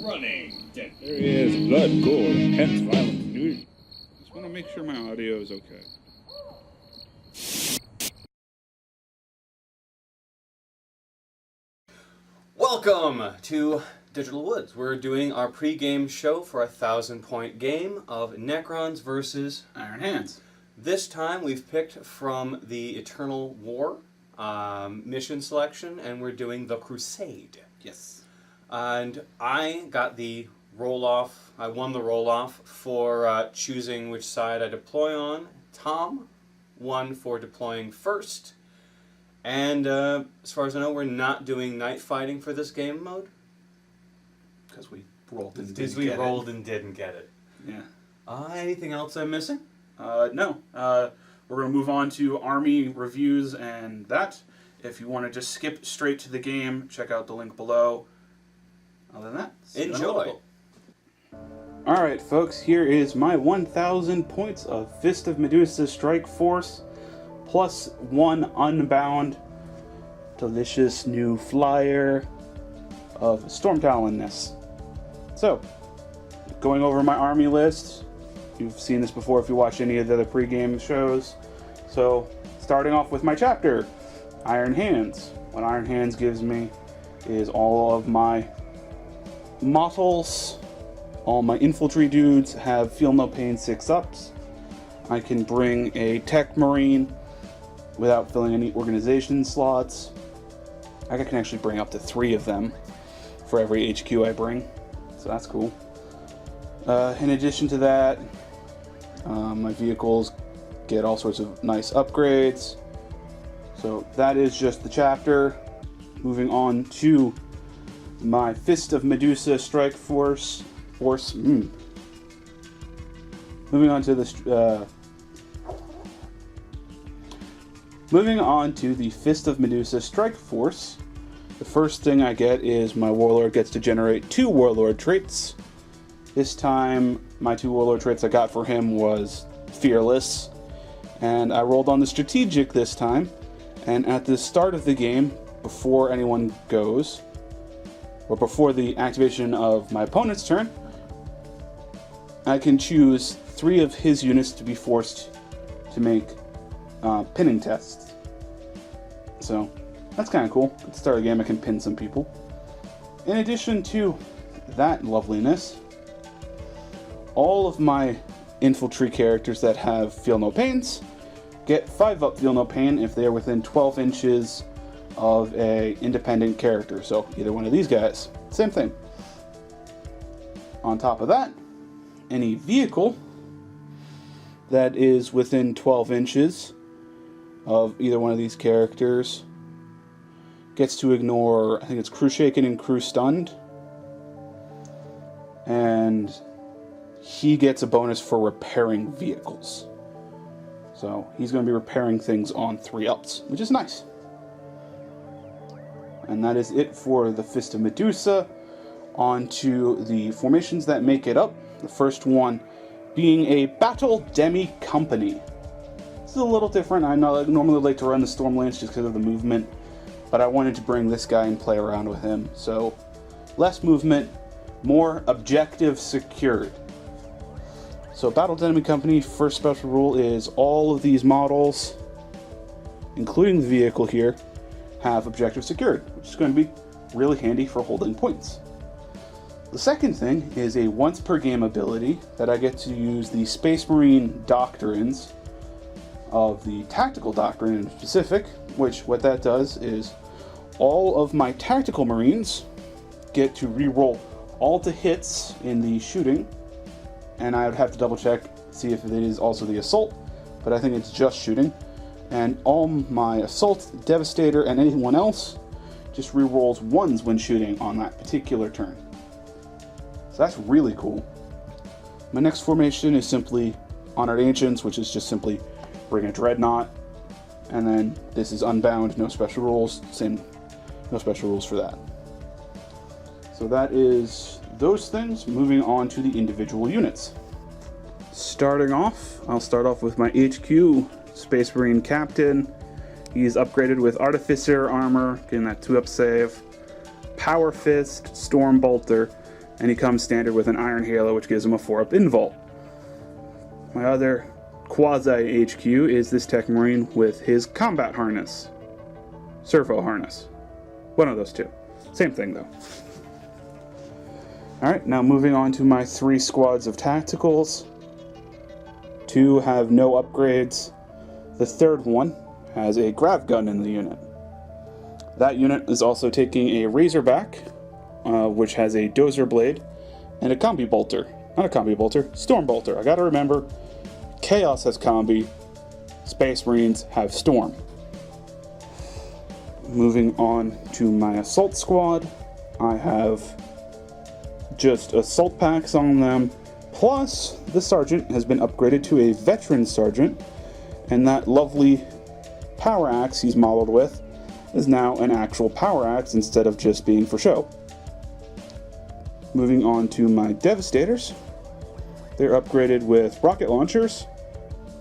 running. There is blood, gore, hence violent nudity. Just want to make sure my audio is okay. Welcome to Digital Woods. We're doing our pre-game show for a 1,000-point game of Necrons versus Iron Hands. This time we've picked from the Eternal War mission selection, and we're doing the Crusade. Yes. And I got the roll-off. I won the roll-off for choosing which side I deploy on. Tom won for deploying first. And as far as I know, we're not doing night fighting for this game mode. Because we rolled and Because we rolled and didn't get it. Yeah. Anything else I'm missing? No. We're going to move on to Army reviews and that. If you want to just skip straight to the game, check out the link below. Other than that, enjoy. Alright folks, here is my 1,000 points of Fist of Medusa Strike Force, plus 1 unbound, delicious new flyer of Storm Talonness. So, going over my army list, you've seen this before if you watched any of the other pre-game shows. So, starting off with my chapter, Iron Hands. What Iron Hands gives me is all of my models. All my infantry dudes have Feel No Pain 6-ups. I can bring a Tech Marine without filling any organization slots. I can actually bring up to 3 of them for every HQ I bring, so that's cool. In addition to that, my vehicles get all sorts of nice upgrades. So that is just the chapter. Moving on to my Fist of Medusa Strike Force. Moving on to the Fist of Medusa Strike Force. The first thing I get is my Warlord gets to generate 2 Warlord traits. This time, my 2 Warlord traits I got for him was Fearless, and I rolled on the Strategic this time. And at the start of the game, before anyone goes, or before the activation of my opponent's turn, I can choose 3 of his units to be forced to make pinning tests. So that's kind of cool. At the start of the game I can pin some people. In addition to that loveliness, all of my infantry characters that have Feel No Pains get 5-up Feel No Pain if they are within 12 inches of a independent character. So either one of these guys. Same thing. On top of that, any vehicle that is within 12 inches of either one of these characters gets to ignore, I think it's Crew Shaken and Crew Stunned. And he gets a bonus for repairing vehicles. So he's going to be repairing things on 3-ups, which is nice. And that is it for the Fist of Medusa. On to the formations that make it up. The first one being a Battle Demi Company. This is a little different. I normally like to run the Stormlance just because of the movement, but I wanted to bring this guy and play around with him. So, less movement, more objective secured. So Battle Demi Company, first special rule is all of these models, including the vehicle here, have objective secured, which is going to be really handy for holding points. The second thing is a once per game ability that I get to use the Space Marine Doctrines of the Tactical Doctrine in specific, which what that does is all of my Tactical Marines get to reroll all the hits in the shooting, and I would have to double check, see if it is also the Assault, but I think it's just shooting, and all my Assault, Devastator, and anyone else just rerolls 1s when shooting on that particular turn. So that's really cool. My next formation is simply Honored Ancients, which is just simply bring a Dreadnought. And then this is Unbound, no special rules. No special rules for that. So that is those things. Moving on to the individual units. Starting off, I'll start off with my HQ, Space Marine Captain. He's upgraded with Artificer Armor, getting that 2-up save. Power Fist, Storm Bolter, and he comes standard with an Iron Halo, which gives him a 4-up invult. My other quasi HQ is this Tech Marine with his combat harness. Servo harness. One of those two. Same thing though. Alright, now moving on to my 3 squads of tacticals. 2 have no upgrades. The third one has a grav gun in the unit. That unit is also taking a Razorback, which has a Dozer Blade, and a Combi Bolter. Not a Combi Bolter, Storm Bolter. I gotta remember, Chaos has Combi, Space Marines have Storm. Moving on to my Assault Squad, I have just Assault Packs on them, plus the Sergeant has been upgraded to a Veteran Sergeant, and that lovely Power Axe he's modeled with is now an actual Power Axe instead of just being for show. Moving on to my Devastators, they're upgraded with rocket launchers,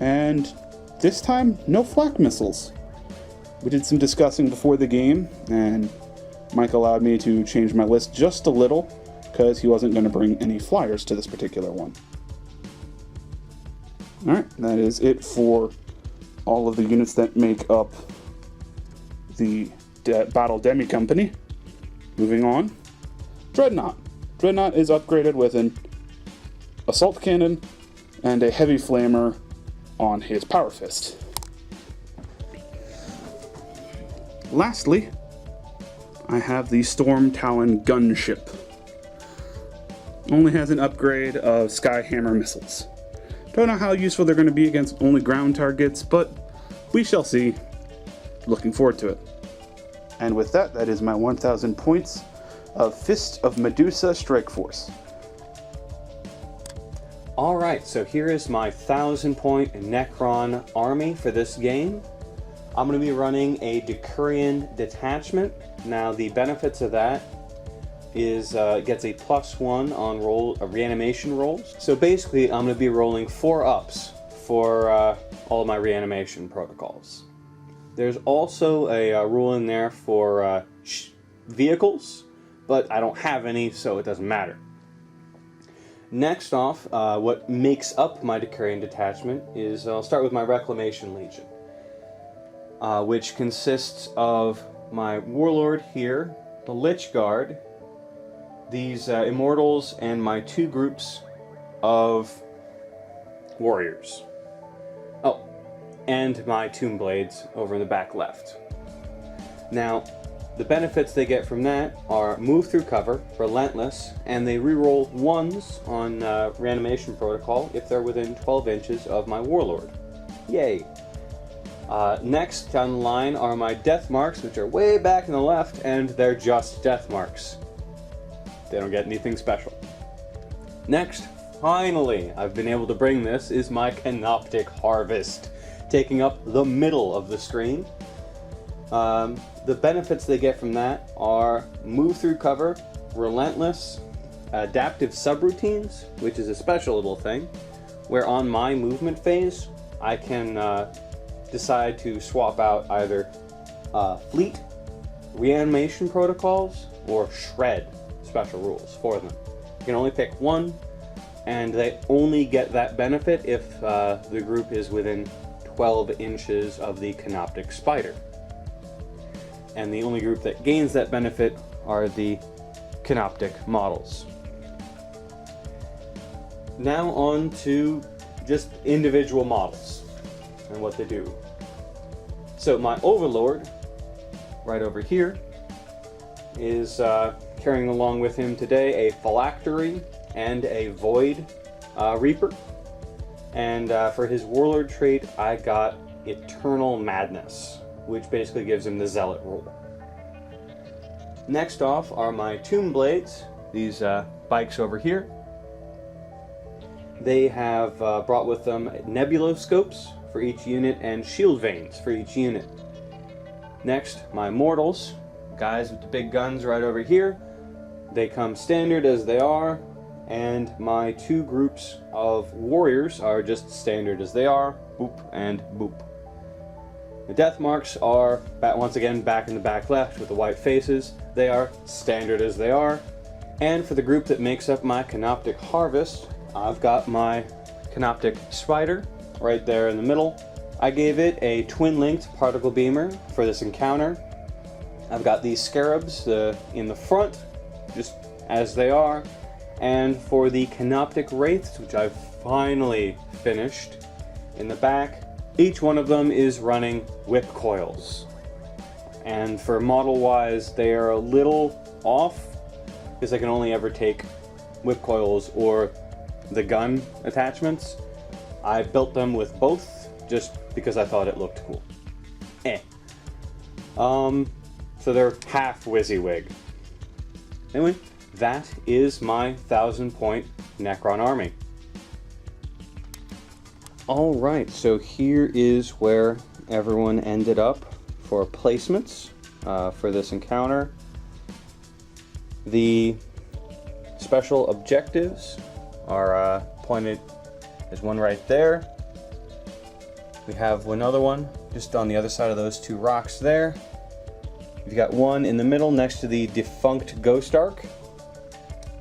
and this time, no flak missiles. We did some discussing before the game, and Mike allowed me to change my list just a little, because he wasn't going to bring any flyers to this particular one. Alright, that is it for all of the units that make up the Battle Demi Company. Moving on, Dreadnought. Dreadnought is upgraded with an Assault Cannon and a Heavy Flamer on his Power Fist. Lastly, I have the Storm Talon Gunship. Only has an upgrade of Skyhammer missiles. Don't know how useful they're going to be against only ground targets, but we shall see. Looking forward to it. And with that, that is my 1,000 points of Fist of Medusa Strike Force. Alright, so here is my 1,000-point Necron army for this game. I'm going to be running a Decurion detachment. Now, the benefits of that is it gets a +1 on reanimation rolls. So basically, I'm going to be rolling 4 ups for all of my reanimation protocols. There's also a rule in there for vehicles, but I don't have any, so it doesn't matter. Next off, what makes up my Decurion detachment is, I'll start with my Reclamation Legion, which consists of my Warlord here, the Lich Guard, these Immortals, and my 2 groups of Warriors. Oh, and my Tomb Blades over in the back left. Now, the benefits they get from that are move through cover, relentless, and they reroll 1s on reanimation protocol if they're within 12 inches of my Warlord. Yay! Next down the line are my Death Marks, which are way back in the left, and they're just Death Marks. They don't get anything special. Next, finally, I've been able to bring this, is my Canoptic Harvest, taking up the middle of the screen. The benefits they get from that are move through cover, relentless, adaptive subroutines, which is a special little thing, where on my movement phase, I can decide to swap out either fleet, reanimation protocols, or shred special rules for them. You can only pick one, and they only get that benefit if the group is within 12 inches of the Canoptic Spider. And the only group that gains that benefit are the Canoptic models. Now on to just individual models and what they do. So my Overlord, right over here, is carrying along with him today a Phylactery and a Void Reaper. And for his Warlord trait, I got Eternal Madness, which basically gives him the Zealot rule. Next off are my Tomb Blades, these bikes over here. They have brought with them nebuloscopes for each unit and shield vanes for each unit. Next, my Mortals, guys with the big guns right over here. They come standard as they are, and my 2 groups of Warriors are just standard as they are, boop and boop. The Death Marks are, once again, back in the back left with the white faces. They are standard as they are. And for the group that makes up my Canoptic Harvest, I've got my Canoptic Spider right there in the middle. I gave it a twin-linked particle beamer for this encounter. I've got these scarabs in the front, just as they are. And for the Canoptic Wraiths, which I've finally finished, in the back, each one of them is running whip coils. And for model-wise, they are a little off, because I can only ever take whip coils or the gun attachments. I built them with both, just because I thought it looked cool. So they're half WYSIWYG. Anyway, that is my 1,000-point Necron army. Alright, so here is where everyone ended up for placements for this encounter. The special objectives are pointed. There's one right there. We have another one just on the other side of those two rocks there. We've got one in the middle next to the defunct Ghost Ark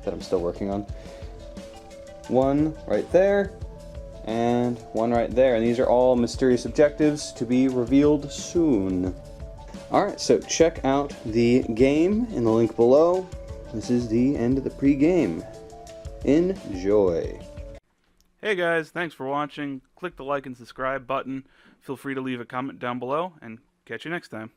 that I'm still working on. One right there, and one right there. And these are all mysterious objectives to be revealed soon. Alright, so check out the game in the link below. This is the end of the pre-game. Enjoy. Hey guys, thanks for watching. Click the like and subscribe button. Feel free to leave a comment down below, and catch you next time.